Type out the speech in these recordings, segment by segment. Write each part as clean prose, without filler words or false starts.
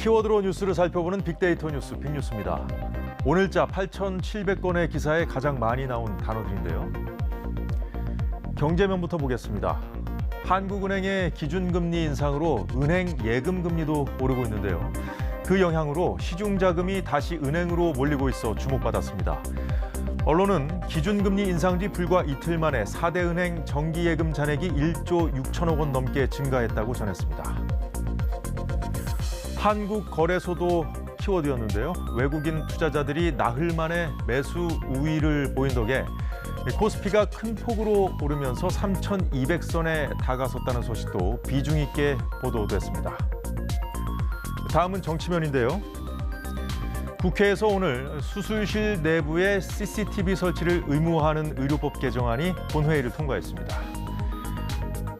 키워드로 뉴스를 살펴보는 빅데이터 뉴스 빅뉴스입니다. 오늘자 8,700건의 기사에 가장 많이 나온 단어들인데요. 경제면부터 보겠습니다. 한국은행의 기준금리 인상으로 은행 예금금리도 오르고 있는데요. 그 영향으로 시중자금이 다시 은행으로 몰리고 있어 주목받았습니다. 언론은 기준금리 인상 뒤 불과 이틀 만에 4대 은행 정기예금 잔액이 1조 6천억 원 넘게 증가했다고 전했습니다. 한국거래소도 키워드였는데요. 외국인 투자자들이 나흘 만에 매수 우위를 보인 덕에 코스피가 큰 폭으로 오르면서 3,200선에 다가섰다는 소식도 비중 있게 보도됐습니다. 다음은 정치면인데요. 국회에서 오늘 수술실 내부에 CCTV 설치를 의무화하는 의료법 개정안이 본회의를 통과했습니다.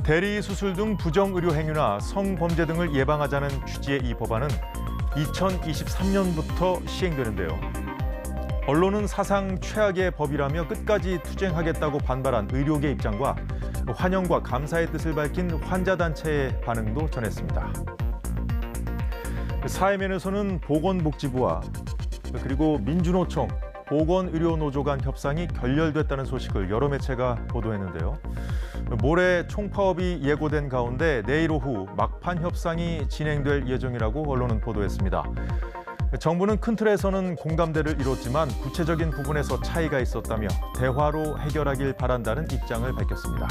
대리 수술 등 부정 의료 행위나 성범죄 등을 예방하자는 취지의 이 법안은 2023년부터 시행되는데요. 언론은 사상 최악의 법이라며 끝까지 투쟁하겠다고 반발한 의료계 입장과 환영과 감사의 뜻을 밝힌 환자단체의 반응도 전했습니다. 사회면에서는 보건복지부와 그리고 민주노총, 보건의료노조 간 협상이 결렬됐다는 소식을 여러 매체가 보도했는데요. 모레 총파업이 예고된 가운데 내일 오후 막판 협상이 진행될 예정이라고 언론은 보도했습니다. 정부는 큰 틀에서는 공감대를 이뤘지만 구체적인 부분에서 차이가 있었다며 대화로 해결하길 바란다는 입장을 밝혔습니다.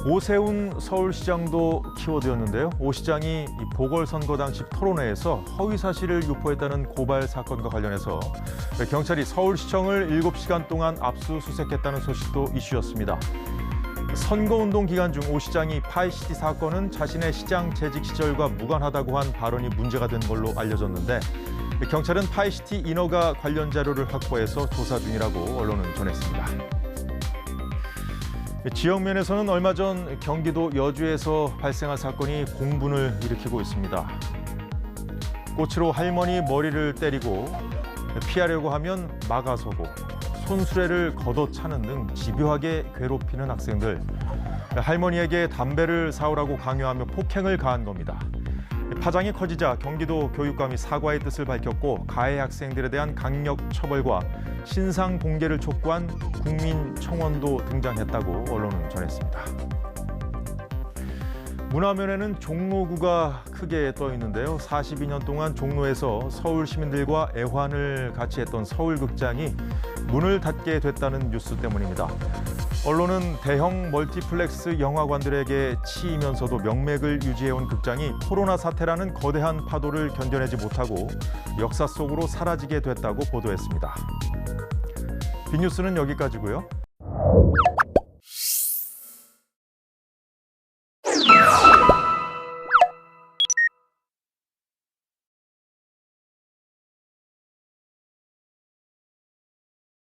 오세훈 서울시장도 키워드였는데요. 오 시장이 보궐선거 당시 토론회에서 허위 사실을 유포했다는 고발 사건과 관련해서 경찰이 서울시청을 7시간 동안 압수수색했다는 소식도 이슈였습니다. 선거운동 기간 중 오 시장이 파이시티 사건은 자신의 시장 재직 시절과 무관하다고 한 발언이 문제가 된 걸로 알려졌는데 경찰은 파이시티 인허가 관련 자료를 확보해서 조사 중이라고 언론은 전했습니다. 지역면에서는 얼마 전 경기도 여주에서 발생한 사건이 공분을 일으키고 있습니다. 꽃으로 할머니 머리를 때리고 피하려고 하면 막아서고 손수레를 걷어차는 등 집요하게 괴롭히는 학생들. 할머니에게 담배를 사오라고 강요하며 폭행을 가한 겁니다. 파장이 커지자 경기도 교육감이 사과의 뜻을 밝혔고 가해 학생들에 대한 강력 처벌과 신상 공개를 촉구한 국민청원도 등장했다고 언론은 전했습니다. 문화면에는 종로구가 크게 떠 있는데요. 42년 동안 종로에서 서울 시민들과 애환을 같이 했던 서울극장이 문을 닫게 됐다는 뉴스 때문입니다. 언론은 대형 멀티플렉스 영화관들에게 치이면서도 명맥을 유지해온 극장이 코로나 사태라는 거대한 파도를 견뎌내지 못하고 역사 속으로 사라지게 됐다고 보도했습니다. 빅뉴스는 여기까지고요.